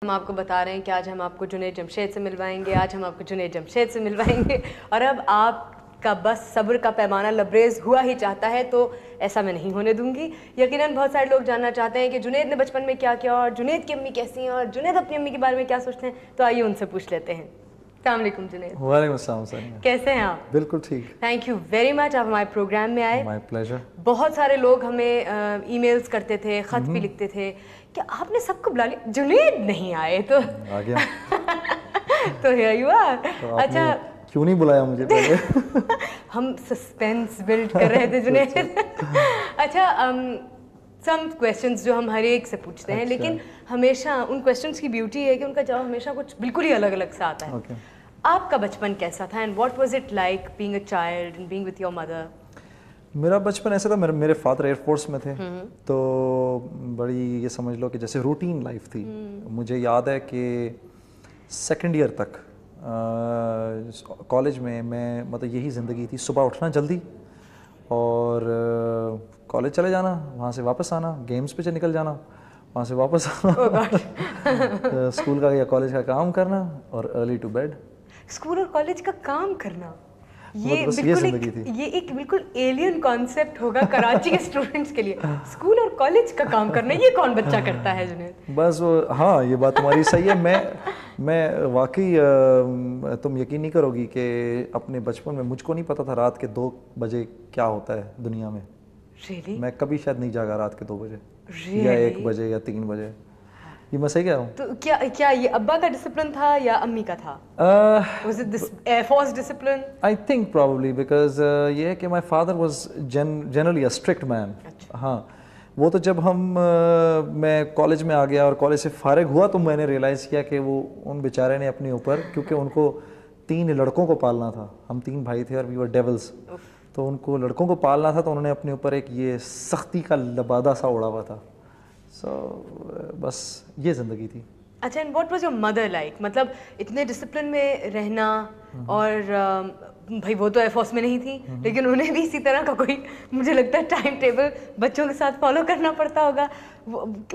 ہم آپ کو بتا رہے ہیں کہ آج ہم آپ کو جنید جمشید سے ملوائیں گے، آج ہم آپ کو جنید جمشید سے ملوائیں گے، اور اب آپ کا بس صبر کا پیمانہ لبریز ہوا ہی چاہتا ہے، تو ایسا میں نہیں ہونے دوں گی۔ یقیناً بہت سارے لوگ جاننا چاہتے ہیں کہ جنید نے بچپن میں کیا کیا، اور جنید کی امی کیسی ہیں، اور جنید اپنی امی کے بارے میں کیا سوچتے ہیں، تو آئیے ان سے پوچھ لیتے ہیں۔ السلام علیکم جنید۔ وعلیکم السلام ثانیہ، کیسے ہیں آپ؟ بالکل ٹھیک۔ تھینک یو ویری مچ، آپ ہمارے پروگرام میں آئے۔ مائی پلیزر۔ بہت سارے لوگ ہمیں ای میلز کرتے تھے، خط بھی لکھتے تھے کہ آپ نے سب کو بلا لیا، جنید نہیں آئے، تو آ گیا تو ہیئر یو آر۔ اچھا کیوں نہیں بلایا مجھے پہلے؟ ہم سسپینس بلڈ کر رہے تھے جنید۔ اچھا سم کویشچنس جو ہم ہر ایک سے پوچھتے ہیں، لیکن ہمیشہ ان کویشچنس کی بیوٹی ہے کہ ان کا جواب ہمیشہ کچھ بالکل ہی الگ الگ سا آتا ہے۔ آپ کا بچپن کیسا تھا، and what was it like being a child and being with your mother? میرا بچپن ایسا تھا، میرے فادر ایئر فورس میں تھے، تو بڑی یہ سمجھ لو کہ جیسے روٹین لائف تھی۔ مجھے یاد ہے کہ سیکنڈ ایئر تک کالج میں مطلب یہی زندگی تھی، صبح اٹھنا جلدی اور کالج چلے جانا، وہاں سے واپس آنا، گیمز پہ نکل جانا، وہاں سے واپس آنا، اسکول کا یا کالج کا کام کرنا، اور ارلی ٹو بیڈ۔ اسکول اور کالج کا کام کرنا، یہ ایک بالکل ایلین کانسیپٹ ہوگا کراچی کے اسٹوڈنٹس کے لیے۔ اسکول اور کالج کا کام کرنا، یہ کون بچہ کرتا ہے جنید؟ بس ہاں، یہ بات تمہاری صحیح ہے۔ میں واقعی تم یقین نہیں کرو گی کہ اپنے بچپن میں مجھ کو نہیں پتا تھا رات کے 2 بجے کیا ہوتا ہے دنیا میں۔ میں کبھی شاید نہیں جاگا رات کے 2 بجے یا 1 بجے یا 3 بجے۔ یہ میں صحیح کہہ رہا ہوں؟ تو کیا یہ ابا کا ڈسپلن تھا یا امی کا تھا؟ Was it this Air Force discipline? I think probably because یہ ہے کہ my father was generally a strict man. ہاں، وہ تو جب میں کالج میں آ گیا اور کالج سے فارغ ہوا تو میں نے ریئلائز کیا کہ وہ ان بیچارے نے اپنے اوپر، کیونکہ ان کو 3 لڑکوں کو پالنا تھا، ہم 3 بھائی تھے اور we were devils، تو ان کو لڑکوں کو پالنا تھا، تو انہوں نے اپنے اوپر ایک یہ سختی کا لبادہ سا اڑا ہوا تھا۔ سو بس یہ زندگی تھی۔ اچھا، and what was your mother like? مطلب اتنے ڈسپلن میں رہنا، اور بھائی وہ تو ایئر فورس میں نہیں تھی، لیکن انہیں بھی اسی طرح کا کوئی مجھے لگتا ہے ٹائم ٹیبل بچوں کے ساتھ فالو کرنا پڑتا ہوگا،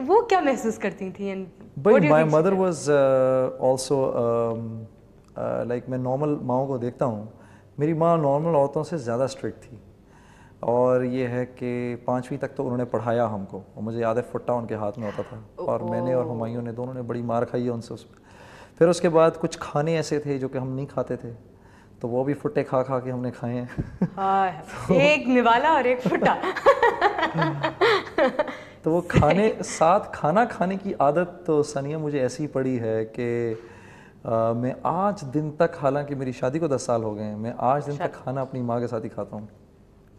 وہ کیا محسوس کرتی تھیں؟ بھائی my mother was also like, میں نارمل ماؤں کو دیکھتا ہوں، میری ماں نارمل عورتوں سے زیادہ اسٹرکٹ تھی، اور یہ ہے کہ 5ویں تک تو انہوں نے پڑھایا ہم کو، اور مجھے یاد ہے فٹا ان کے ہاتھ میں ہوتا تھا، اور میں نے اور ہمایوں نے دونوں نے بڑی مار کھائی ہے ان سے۔ پھر اس کے بعد کچھ کھانے ایسے تھے جو کہ ہم نہیں کھاتے تھے، تو وہ بھی فٹے کھا کے ہم نے کھائے ہیں، ایک نوالا اور ایک فٹا۔ تو وہ کھانا کھانے کی عادت تو ثانیہ مجھے ایسی پڑی ہے کہ میں آج دن تک، حالانکہ میری شادی کو 10 سال ہو گئے ہیں، میں آج دن تک کھانا اپنی ماں کے ساتھ ہی کھاتا ہوں۔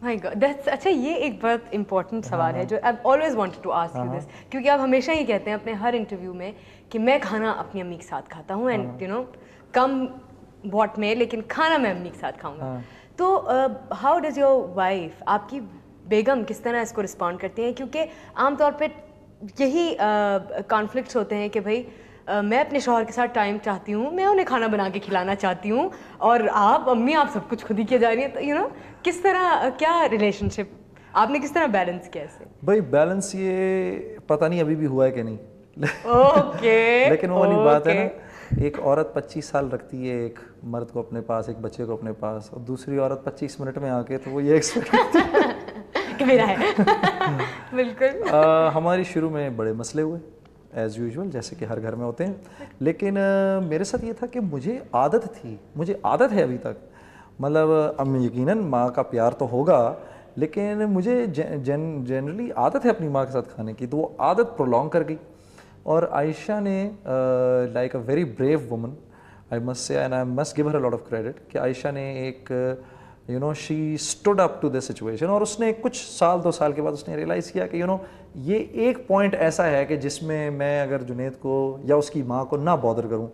اچھا، یہ ایک بہت امپورٹنٹ سوال ہے جو I always wanted to ask you this, کیونکہ آپ ہمیشہ ہی کہتے ہیں اپنے ہر انٹرویو میں کہ میں کھانا اپنی امی کے ساتھ کھاتا ہوں، and you know come what may, لیکن کھانا میں امی کے ساتھ کھاؤں گا۔ تو ہاؤ ڈز یور وائف، آپ کی بیگم کس طرح اس کو رسپونڈ کرتی ہیں؟ کیونکہ عام طور پہ یہی کانفلکٹس ہوتے ہیں کہ بھائی میں اپنے شوہر کے ساتھ ٹائم چاہتی ہوں، میں انہیں کھانا بنا کے کھلانا چاہتی ہوں، اور آپ امی آپ سب کچھ خود ہی کیے جا رہی ہیں، تو یو نو کس طرح، کیا ریلیشن شپ آپ نے کس طرح بیلنس کیا اسے؟ بھائی بیلنس یہ پتہ نہیں ابھی بھی ہوا ہے کہ نہیں، لیکن وہ والی بات ہے نا، ایک عورت 25 سال رکھتی ہے ایک مرد کو اپنے پاس، ایک بچے کو اپنے پاس، اور دوسری عورت 25 منٹ میں آ کے تو وہ یہ ایکسپیکٹ کرتی ہے کہ میرا ہے۔ بالکل ہماری شروع میں بڑے مسئلے ہوئے ایز یوزول، جیسے کہ ہر گھر میں ہوتے ہیں، لیکن میرے ساتھ یہ تھا کہ مجھے عادت ہے ابھی تک، مطلب یقیناً ماں کا پیار تو ہوگا، لیکن مجھے جنرلی عادت ہے اپنی ماں کے ساتھ کھانے کی، تو وہ عادت پرولونگ کر گئی۔ اور عائشہ نے like a very brave woman, I must say, and I must give her a lot of credit, کہ عائشہ نے ایک you know she stood up to this situation, اور اس نے کچھ 2 سال کے بعد اس نے ریئلائز کیا کہ یو نو یہ ایک پوائنٹ ایسا ہے کہ جس میں اگر جنید کو یا اس کی ماں کو نہ بادر کروں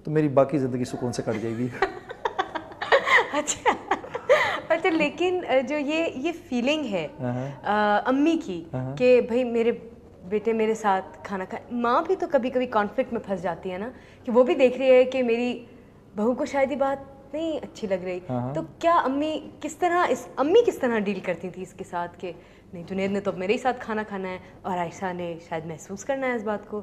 تو میری باقی زندگی سکون سے کٹ جائے گی۔ اچھا، لیکن جو یہ فیلنگ ہے امی کی کہ بھائی میرے بیٹے میرے ساتھ کھانا کھائے، ماں بھی تو کبھی کبھی کانفلکٹ میں پھنس جاتی ہے نا، کہ وہ بھی دیکھ رہی ہے کہ میری بہو کو شاید یہ بات نہیں اچھی لگ رہی، تو کیا امی کس طرح ڈیل کرتی تھی اس کے ساتھ کہ نہیں جنید نے تو میرے ہی ساتھ کھانا کھانا ہے، اور عائشہ نے شاید محسوس کرنا ہے اس بات کو،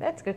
That's good.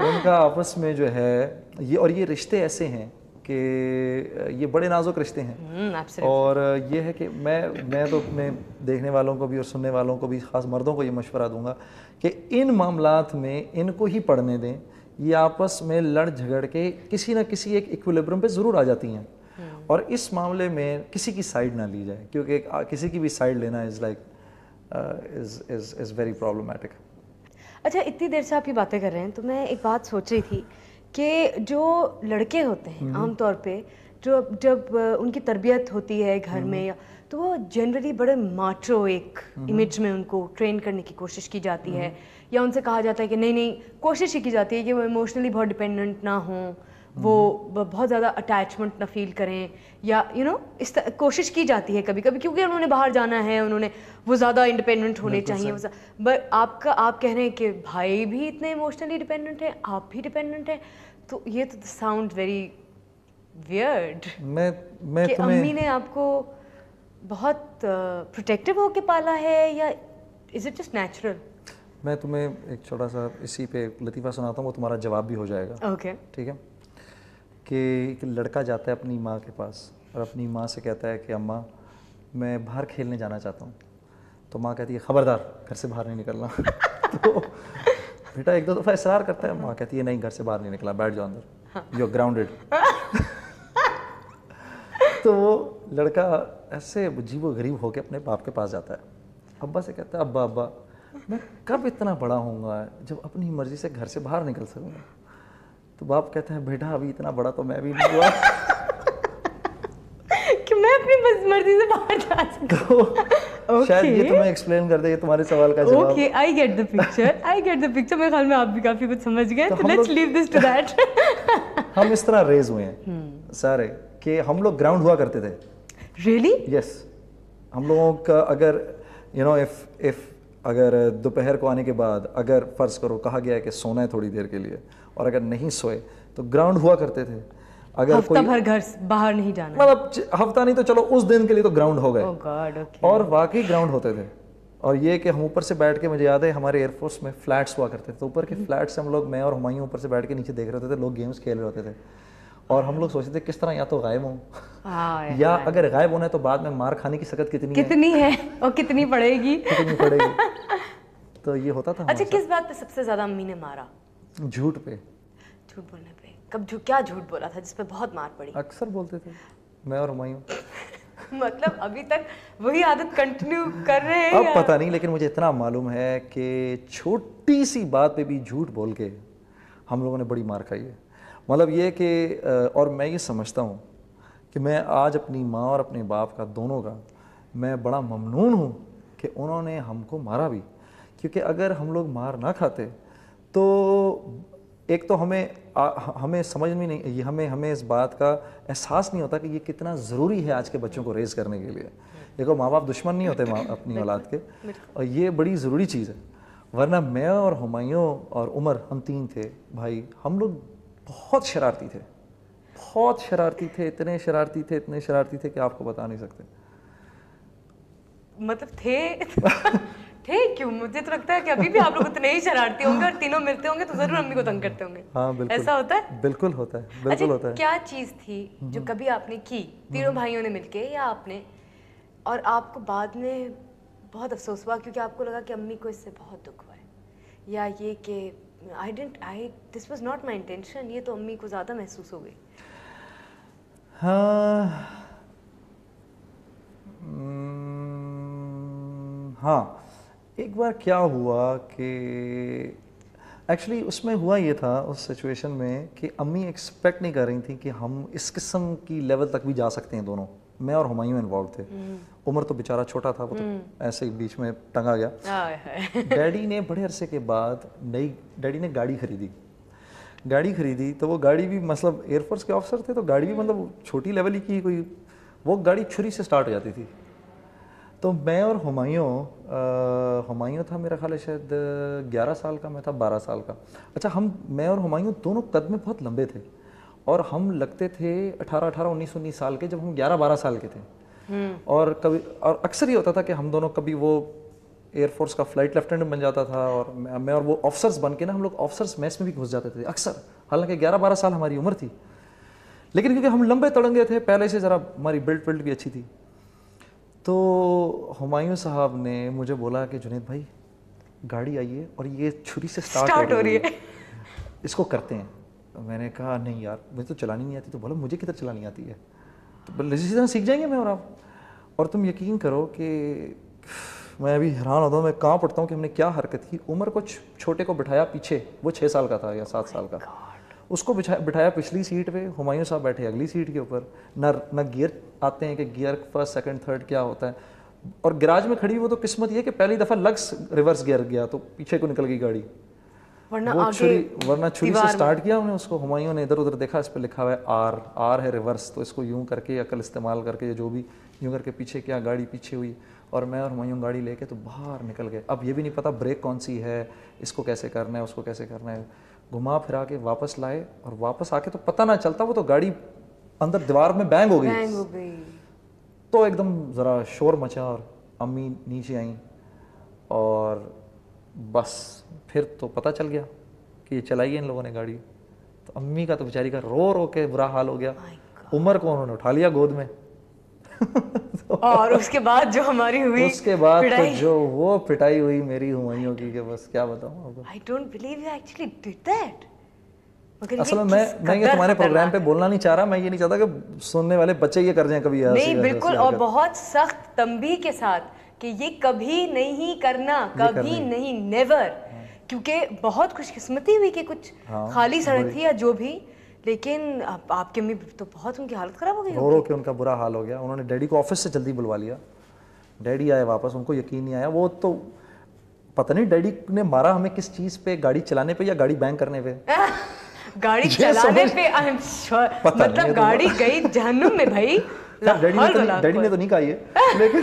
ان کا آپس میں جو ہے یہ رشتے ایسے ہیں کہ یہ بڑے نازک رشتے ہیں. اور یہ ہے کہ میں تو اپنے دیکھنے والوں کو بھی اور سننے والوں کو بھی, خاص مردوں کو یہ مشورہ دوں گا کہ ان معاملات میں ان کو ہی پڑھنے دیں. یہ آپس میں لڑ جھگڑ کے کسی نہ کسی ایک ایکویلیبرم پہ ضرور آ جاتی ہیں, اور اس معاملے میں کسی کی سائڈ نہ لی جائے, کیونکہ کسی کی بھی سائڈ لینا is like is very problematic. اچھا, اتنی دیر سے آپ یہ باتیں کر رہے ہیں تو میں ایک بات سوچ رہی تھی کہ جو لڑکے ہوتے ہیں عام طور پہ جب ان کی تربیت ہوتی ہے گھر میں, تو وہ جنرلی بڑے ماچو ایک امیج میں ان کو ٹرین کرنے کی کوشش کی جاتی ہے, یا ان سے کہا جاتا ہے کہ نہیں کوشش ہی کی جاتی ہے کہ وہ ایموشنلی بہت ڈپینڈنٹ نہ ہوں, وہ بہت زیادہ اٹیچمنٹ نہ فیل کریں, یا اس کوشش کی جاتی ہے کبھی کبھی, کیونکہ انہوں نے باہر جانا ہے, وہ زیادہ انڈیپینڈنٹ ہونے چاہیے. بٹ آپ کہہ رہے ہیں کہ بھائی بھی اتنے ایموشنلی ڈپینڈنٹ ہیں, آپ بھی ڈپینڈنٹ ہیں, تو یہ تو ساؤنڈ ویری ویئرڈ کہ امی نے آپ کو بہت پروٹیکٹیو ہو کے پالا ہے, یا از اٹ جسٹ نیچرل؟ میں تمہیں ایک چھوٹا سا اسی پہ لطیفہ سناتا ہوں, وہ تمہارا جواب بھی ہو جائے گا. اوکے, ٹھیک ہے. کہ ایک لڑکا جاتا ہے اپنی ماں کے پاس اور اپنی ماں سے کہتا ہے کہ اماں میں باہر کھیلنے جانا چاہتا ہوں. تو ماں کہتی ہے خبردار گھر سے باہر نہیں نکلنا. تو بیٹا ایک دو دفعہ اصرار کرتا ہے, ماں کہتی ہے نہیں گھر سے باہر نہیں نکلنا, بیٹھ جاؤ اندر, یو آر گراؤنڈیڈ. تو وہ لڑکا ایسے عجیب و غریب ہو کے اپنے باپ کے پاس جاتا ہے, ابا سے کہتا ہے ابا میں کب اتنا بڑا ہوں گا جب اپنی مرضی سے گھر سے باہر نکل سکوں گا. تو باپ کہتا ہے بیٹا ابھی اتنا بڑا تو میں بھی نہیں ہوا کہ میں اپنی مرضی سے باہر جا سکوں. شاید یہ تمہیں ایکسپلین کر دے تمہارے سوال کا جواب. Okay, I get the picture. میرے خیال میں آپ بھی کافی کچھ سمجھ گئے, تو let's leave this to that. ہم اس طرح ریز ہوئے ہیں سارے کہ ہم لوگ گراؤنڈ ہوا کرتے تھے. ریئلی؟ یس. ہم لوگوں کا اگر اگر دوپہر کو آنے کے بعد اگر فرض کرو کہا گیا ہے کہ سونا ہے تھوڑی دیر کے لیے, اور اگر نہیں سوئے تو گراؤنڈ ہوا کرتے تھے. اگر ہفتہ بھر گھر باہر نہیں جانا, مطلب ہفتہ نہیں تو چلو اس دن کے لیے تو گراؤنڈ ہو گئے. اور واقعی گراؤنڈ ہوتے تھے. اور یہ کہ ہم اوپر سے بیٹھ کے, مجھے یاد ہے ہمارے ایئر فورس میں فلیٹس ہوا کرتے تھے, تو اوپر کے فلیٹ سے ہم لوگ, میں اور ہمایوں اوپر سے بیٹھ کے نیچے دیکھ رہے ہوتے تھے, لوگ گیمز کھیل رہے ہوتے تھے, اور ہم لوگ سوچتے تھے کس طرح یا تو غائب ہوں, یا اگر غائب ہونا ہے تو بعد میں مار کھانے کی سخت کتنی ہے اور کتنی پڑے گی. تو یہ ہوتا تھا. اچھا, کس بات پہ سب سے زیادہ امی نے مارا؟ جھوٹ پہ. جھوٹ بولنے پہ. کب کیا جھوٹ بولا تھا جس پہ بہت مار پڑی؟ اکثر بولتے تھے میں اور ہمایوں. مطلب ابھی تک وہی عادت کنٹینیو کر رہے ہیں؟ اب پتہ نہیں, لیکن مجھے اتنا معلوم ہے کہ چھوٹی سی بات پہ بھی جھوٹ بول کے ہم لوگوں نے بڑی مار کھائی ہے. مطلب یہ کہ, اور میں یہ سمجھتا ہوں کہ میں آج اپنی ماں اور اپنے باپ کا دونوں کا میں بڑا ممنون ہوں کہ انہوں نے ہم کو مارا بھی, کیونکہ اگر ہم لوگ مار نہ کھاتے تو ایک تو ہمیں سمجھ میں نہیں, ہمیں اس بات کا احساس نہیں ہوتا کہ یہ کتنا ضروری ہے آج کے بچوں کو ریز کرنے کے لیے. دیکھو ماں باپ دشمن نہیں ہوتے اپنی اولاد کے, اور یہ بڑی ضروری چیز ہے. ورنہ میں اور ہمایوں اور عمر, ہم تین تھے بھائی, ہم لوگ بہت شرارتی تھے, اتنے شرارتی تھے کہ آپ کو بتا نہیں سکتے. مطلب تھے کیوں؟ مجھے تو لگتا ہے کہ ابھی بھی آپ لوگ اتنے ہی شرارتی ہوں گے, اور تینوں ملتے ہوں گے تو ضرور امی کو تنگ کرتے ہوں گے. ہاں بالکل, ایسا ہوتا ہے. بالکل ہوتا ہے, بالکل ہوتا ہے. کیا چیز تھی جو کبھی آپ نے کی تینوں بھائیوں نے مل کے, یا آپ نے, اور آپ کو بعد میں بہت افسوس ہوا کیونکہ آپ کو لگا کہ امی کو اس سے بہت دکھ ہوا ہے, یا یہ کہ this was not my intention, یہ تو امی کو زیادہ محسوس ہو گئی؟ ہاں, ایک بار کیا ہوا کہ ایکچولی اس میں ہوا یہ تھا اس سچویشن میں کہ امی ایکسپیکٹ نہیں کر رہی تھیں کہ ہم اس قسم کی لیول تک بھی جا سکتے ہیں دونوں. میں اور ہمایوں انوالو تھے. عمر تو بیچارہ چھوٹا تھا, وہ تو ایسے ہی بیچ میں ٹنگا گیا. ڈیڈی نے بڑے عرصے کے بعد ڈیڈی نے گاڑی خریدی, تو وہ گاڑی بھی مطلب ایئر فورس کے آفیسر تھے, تو گاڑی بھی مطلب چھوٹی لیول ہی کی کوئی, وہ گاڑی چھری سے سٹارٹ ہو جاتی تھی. تو میں اور ہمایوں تھا میرا خیال ہے شاید 11 سال کا, میں تھا 12 سال کا. اچھا, میں اور ہمایوں دونوں قد میں بہت لمبے تھے, اور ہم لگتے تھے 18, 19 سال کے جب ہم 11, 12 سال کے تھے. اور اکثر یہ ہوتا تھا کہ ہم دونوں کبھی وہ ایئر فورس کا فلائٹ لیفٹیننٹ بن جاتا تھا, اور میں اور وہ آفسرس بن کے نا ہم لوگ آفسرس میس میں بھی گھس جاتے تھے اکثر, حالانکہ 11-12 سال ہماری عمر تھی, لیکن کیونکہ ہم لمبے تڑنگے تھے پہلے سے, ذرا ہماری بلڈ بھی اچھی تھی. تو ہمایوں صاحب نے مجھے بولا کہ جنید بھائی گاڑی آئی ہے اور یہ چھری سے سٹارٹ ہو رہی ہے, اس کو کرتے ہیں. میں نے کہا نہیں یار مجھے تو چلانی نہیں آتی. تو بولا مجھے کدھر چلانی آتی ہے, تو اسی طرح سیکھ جائیں گے میں اور آپ. اور تم یقین کرو کہ میں ابھی حیران ہوتا ہوں, میں کہاں پڑھتا ہوں کہ ہم نے کیا حرکت کی. عمر کو چھوٹے کو بٹھایا پیچھے, وہ 6 سال کا تھا یا 7 سال کا, اس کو بٹھایا پچھلی سیٹ پہ, ہمایوں صاحب بیٹھے اگلی سیٹ کے اوپر. نہ گیئر آتے ہیں کہ گیئر فرسٹ سیکنڈ تھرڈ کیا ہوتا ہے, اور گراج میں کھڑی وہ تو قسمت یہ کہ پہلی دفعہ لگس ریورس گیئر گیا تو پیچھے کو نکل گئی گاڑی, ورنہ چھری سے سٹارٹ کیا ہم نے اس کو. ہمایوں نے ادھر ادھر دیکھا, اس پہ لکھا ہوا ہے آر ہے ریورس, تو اس کو یوں کر کے عقل استعمال کر کے جو بھی یوں کر کے پیچھے کیا, گاڑی پیچھے ہوئی, اور میں اور ہمایوں گاڑی لے کے تو باہر نکل گئے. اب یہ بھی نہیں پتا بریک کون سی ہے, اس کو کیسے کرنا ہے, اس کو کیسے کرنا ہے. گھما پھرا کے واپس لائے, اور واپس آ کے تو پتہ نہ چلتا وہ تو گاڑی اندر دیوار میں بینگ ہو گئی. تو ایک دم ذرا شور مچا, اور امی نیچے آئیں, اور بس پھر تو پتہ چل گیا کہ یہ چلائی ہے ان لوگوں نے گاڑی. تو امی کا تو بیچاری کا رو رو کے برا حال ہو گیا. عمر کو انہوں نے اٹھا لیا گود میں, اور اس کے بعد جو ہماری ہوئی, اس کے بعد تو جو وہ پٹائی ہوئی میری ہمایوں کی کہ بس کیا بتاؤں آپ کو. I don't believe you actually did that. اصل میں یہ تمہارے پروگرام پہ بولنا نہیں چاہ رہا, میں یہ نہیں چاہتا کہ سننے والے بچے یہ کر جائیں کبھی. نہیں بالکل, اور بہت سخت تنبیہ کے ساتھ کہ یہ کبھی نہیں کرنا, کبھی نہیں, نیور. کیونکہ بہت خوش قسمتی ہوئی کہ کچھ خالی سڑک تھی یا جو بھی, لیکن آپ کی امی تو بہت, ان کی حالت خراب ہو گئی, رو رو کے ان کا برا حال ہو گیا. انہوں نے ڈیڈی کو آفس سے جلدی بلوا لیا. ڈیڈی آئے واپس, ان کو یقین نہیں آیا. وہ تو پتہ نہیں ڈیڈی نے مارا ہمیں کس چیز پہ, گاڑی چلانے پہ یا گاڑی بینک کرنے پہ. گاڑی چلانے پہ مطلب گاڑی گئی جہنم میں بھائی. ڈیڈی نے تو نہیں کہا یہ, لیکن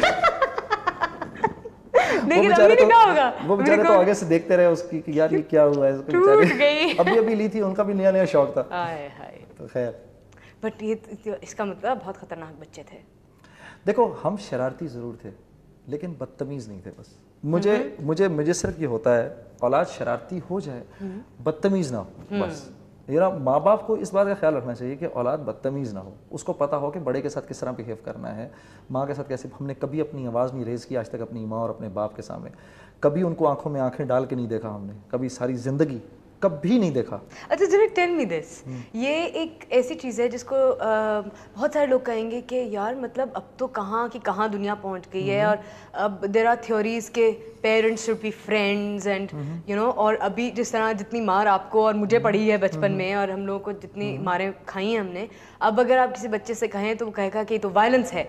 وہ بیچارے تو آگے سے دیکھتے رہے اس کی کہ یار یہ کیا ہوا ہے. ابھی لی تھی, ان کا بھی نیا نیا شوق تھا. تو خیر, بٹ یہ اس کا مطلب بہت خطرناک بچے تھے. دیکھو ہم شرارتی ضرور تھے لیکن بدتمیز نہیں تھے. بس مجھے صرف یہ ہوتا ہے, اولاد شرارتی ہو جائے بدتمیز نہ ہو. بس ماں باپ کو اس بات کا خیال رکھنا چاہیے کہ اولاد بدتمیز نہ ہو, اس کو پتہ ہو کہ بڑے کے ساتھ کس طرح بیہیو کرنا ہے, ماں کے ساتھ کیسے. ہم نے کبھی اپنی آواز نہیں ریز کی آج تک اپنی ماں اور اپنے باپ کے سامنے, کبھی ان کو آنکھوں میں آنکھیں ڈال کے نہیں دیکھا ہم نے, کبھی ساری زندگی کبھی نہیں دیکھا. اچھا جنید ٹیل می دس, یہ ایک ایسی چیز ہے جس کو بہت سارے لوگ کہیں گے کہ یار مطلب اب تو کہاں کی کہاں دنیا پہنچ گئی ہے, اور اب دیر آر تھیوریز کہ parents should be friends and you know, اور ابھی جس طرح جتنی مار آپ کو اور مجھے پڑی ہے بچپن میں, اور ہم لوگوں کو جتنی ماریں کھائی ہیں ہم نے, اب اگر آپ کسی بچے سے کہیں تو وہ کہے گا کہ یہ تو وائلنس ہے,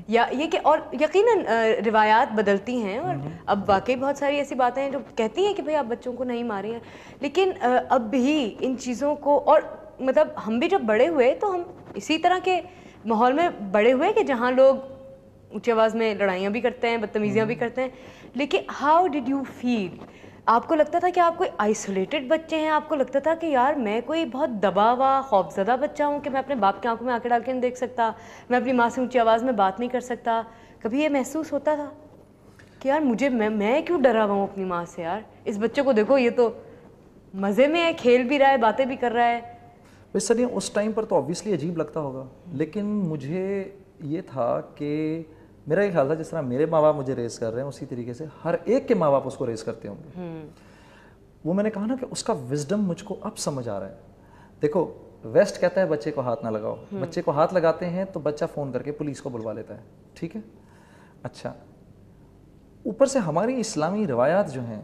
یا یہ کہ, اور یقیناً روایات بدلتی ہیں, اور اب واقعی بہت ساری ایسی باتیں ہیں جو کہتی ہیں کہ بھائی آپ بچوں کو نہیں ماریں ہیں, لیکن اب بھی ان چیزوں کو, اور مطلب ہم بھی جب بڑے ہوئے تو ہم اسی طرح کے ماحول میں بڑے ہوئے کہ جہاں لوگ اونچی آواز میں لڑائیاں بھی کرتے ہیں, بدتمیزیاں بھی کرتے ہیں, لیکن ہاؤ ڈڈ یو فیل؟ آپ کو لگتا تھا کہ آپ کوئی آئسولیٹڈ بچے ہیں, آپ کو لگتا تھا کہ یار میں کوئی بہت دبا ہوا خوفزدہ بچہ ہوں کہ میں اپنے باپ کی آنکھوں میں آنکھیں ڈال کے نہیں دیکھ سکتا, میں اپنی ماں سے اونچی آواز میں بات نہیں کر سکتا؟ کبھی یہ محسوس ہوتا تھا کہ یار مجھے میں کیوں ڈرا ہوا ہوں اپنی ماں سے, یار اس بچے کو دیکھو یہ تو مزے میں ہے, کھیل بھی رہا ہے, باتیں بھی کر رہا ہے. بس سر اس ٹائم پر تو آبویسلی عجیب لگتا ہوگا, لیکن مجھے یہ تھا کہ میرا یہ خیال تھا جس طرح میرے ماں باپ مجھے ریز کر رہے ہیں اسی طریقے سے ہر ایک کے ماں باپ اس کو ریز کرتے ہوں گے. وہ میں نے کہا نا کہ اس کا وزڈم مجھ کو اب سمجھ آ رہا ہے. دیکھو ویسٹ کہتا ہے بچے کو ہاتھ نہ لگاؤ, بچے کو ہاتھ لگاتے ہیں تو بچہ فون کر کے پولیس کو بلوا لیتا ہے, ٹھیک ہے. اچھا, اوپر سے ہماری اسلامی روایات جو ہیں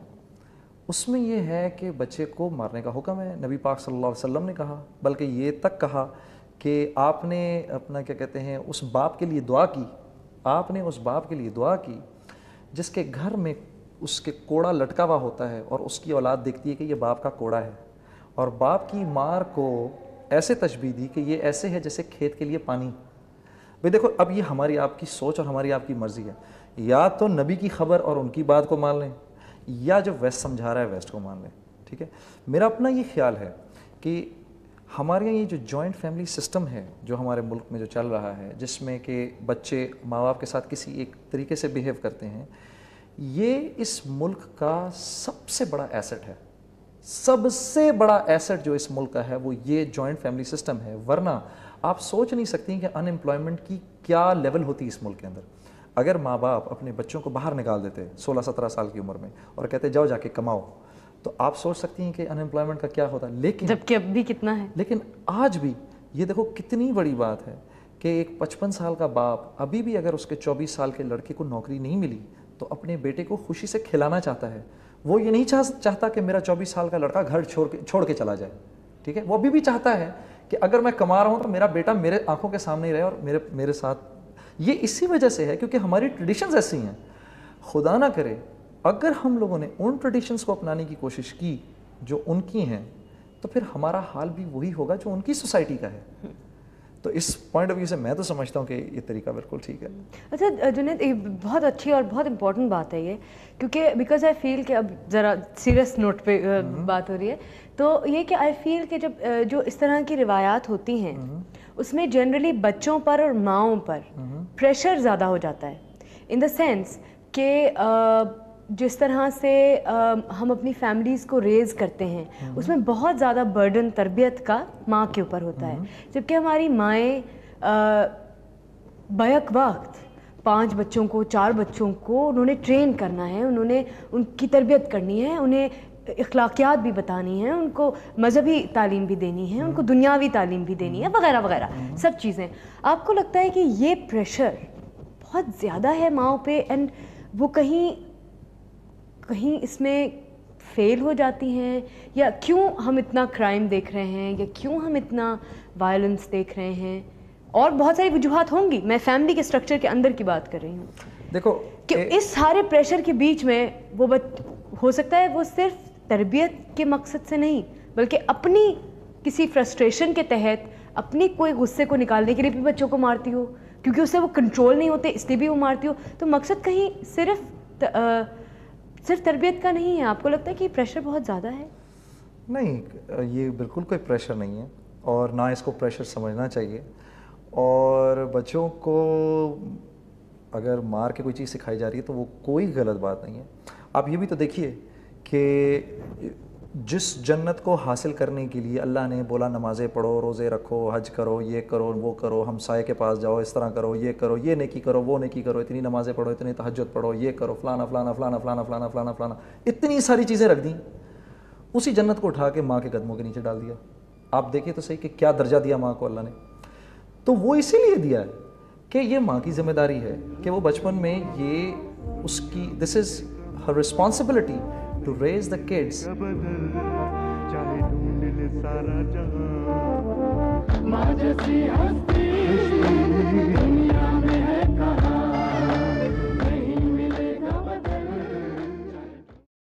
اس میں یہ ہے کہ بچے کو مارنے کا حکم ہے. نبی پاک صلی اللہ علیہ وسلم نے کہا, بلکہ یہ تک کہا کہ آپ نے اپنا کیا کہتے ہیں اس باپ کے لیے دعا کی, آپ نے اس باپ کے لیے دعا کی جس کے گھر میں اس کے کوڑا لٹکا ہوا ہوتا ہے اور اس کی اولاد دیکھتی ہے کہ یہ باپ کا کوڑا ہے, اور باپ کی مار کو ایسے تشبیہ دی کہ یہ ایسے ہے جیسے کھیت کے لیے پانی. بھئی دیکھو اب یہ ہماری آپ کی سوچ اور ہماری آپ کی مرضی ہے, یا تو نبی کی خبر اور ان کی بات کو مان لیں, یا جو ویسٹ سمجھا رہا ہے ویسٹ کو مان لیں, ٹھیک ہے. میرا اپنا یہ خیال ہے کہ ہمارے یہاں یہ جو جوائنٹ فیملی سسٹم ہے جو ہمارے ملک میں جو چل رہا ہے, جس میں کہ بچے ماں باپ کے ساتھ کسی ایک طریقے سے بیہیو کرتے ہیں, یہ اس ملک کا سب سے بڑا ایسٹ ہے. سب سے بڑا ایسٹ جو اس ملک کا ہے وہ یہ جوائنٹ فیملی سسٹم ہے. ورنہ آپ سوچ نہیں سکتی کہ ان امپلائمنٹ کی کیا لیول ہوتی ہے اس ملک کے اندر. اگر ماں باپ اپنے بچوں کو باہر نکال دیتے 16-17 سال کی عمر میں اور کہتے جاؤ جا کے کماؤ, تو آپ سوچ سکتی ہیں کہ ان امپلائمنٹ کا کیا ہوتا. لیکن جبکہ اب بھی کتنا ہے. لیکن آج بھی یہ دیکھو کتنی بڑی بات ہے کہ ایک 55 سال کا باپ ابھی بھی اگر اس کے 24 سال کے لڑکے کو نوکری نہیں ملی تو اپنے بیٹے کو خوشی سے کھلانا چاہتا ہے. وہ یہ نہیں چاہتا کہ میرا 24 سال کا لڑکا گھر چھوڑ کے چلا جائے. ٹھیک ہے, وہ ابھی بھی چاہتا ہے کہ اگر میں کما رہا ہوں تو میرا بیٹا میرے آنکھوں کے سامنے ہی رہے اور میرے ساتھ. یہ اسی وجہ سے ہے کیونکہ ہماری ٹریڈیشنز ایسی ہیں. خدا نہ کرے اگر ہم لوگوں نے ان ٹریڈیشنز کو اپنانے کی کوشش کی جو ان کی ہیں تو پھر ہمارا حال بھی وہی ہوگا جو ان کی سوسائٹی کا ہے. تو اس پوائنٹ آف ویو سے میں تو سمجھتا ہوں کہ یہ طریقہ بالکل ٹھیک ہے. اچھا جنید, ایک بہت اچھی اور بہت امپورٹنٹ بات ہے یہ, کیونکہ بیکاز آئی فیل کہ اب ذرا سیریس نوٹ پہ بات ہو رہی ہے, تو یہ کہ آئی فیل کہ جب جو اس طرح کی روایات ہوتی ہیں اس میں جنرلی بچوں پر اور ماؤں پر پریشر زیادہ ہو جاتا ہے, ان دا سینس کہ جس طرح سے ہم اپنی فیملیز کو ریز کرتے ہیں اس میں بہت زیادہ برڈن تربیت کا ماں کے اوپر ہوتا ہے, جبکہ ہماری مائیں بیک وقت 5 بچوں کو 4 بچوں کو انہوں نے ٹرین کرنا ہے, انہوں نے ان کی تربیت کرنی ہے, انہیں اخلاقیات بھی بتانی ہیں, ان کو مذہبی تعلیم بھی دینی ہے, ان کو دنیاوی تعلیم بھی دینی ہے, وغیرہ وغیرہ سب چیزیں. آپ کو لگتا ہے کہ یہ پریشر بہت زیادہ ہے ماؤں پہ, اینڈ وہ کہیں اس میں فیل ہو جاتی ہیں, یا کیوں ہم اتنا کرائم دیکھ رہے ہیں, یا کیوں ہم اتنا وائلنس دیکھ رہے ہیں؟ اور بہت ساری وجوہات ہوں گی, میں فیملی کے اسٹرکچر کے اندر کی بات کر رہی ہوں. دیکھو کہ اس سارے پریشر کے بیچ میں وہ ہو سکتا ہے وہ صرف تربیت کے مقصد سے نہیں بلکہ اپنی کسی فرسٹریشن کے تحت اپنی کوئی غصے کو نکالنے کے لیے بھی بچوں کو مارتی ہو, کیونکہ اس سے وہ کنٹرول نہیں ہوتے اس لیے بھی وہ مارتی ہو. تو مقصد کہیں صرف تربیت کا نہیں ہے. آپ کو لگتا ہے کہ یہ پریشر بہت زیادہ ہے؟ نہیں, یہ بالکل کوئی پریشر نہیں ہے اور نہ اس کو پریشر سمجھنا چاہیے. اور بچوں کو اگر مار کے کوئی چیز سکھائی جا رہی ہے تو وہ کوئی غلط بات نہیں ہے. آپ یہ بھی تو دیکھیے کہ جس جنت کو حاصل کرنے کے لیے اللہ نے بولا نمازیں پڑھو, روزے رکھو, حج کرو, یہ کرو, وہ کرو, ہمسائے کے پاس جاؤ, اس طرح کرو, یہ کرو, یہ نیکی کرو, وہ نیکی کرو, اتنی نمازیں پڑھو, اتنی تہجد پڑھو, یہ کرو, فلانا فلانا فلانا فلانا فلانا فلانا فلانا, اتنی ساری چیزیں رکھ دیں. اسی جنت کو اٹھا کے ماں کے قدموں کے نیچے ڈال دیا. آپ دیکھیں تو صحیح کہ کیا درجہ دیا ماں کو اللہ نے. تو وہ اسی لیے دیا ہے کہ یہ ماں کی ذمہ داری ہے کہ وہ بچپن میں یہ اس کی this is her responsibility to raise the kids. چاہے ڈھونڈ لے سارا جہاں ماں جیسی ہستی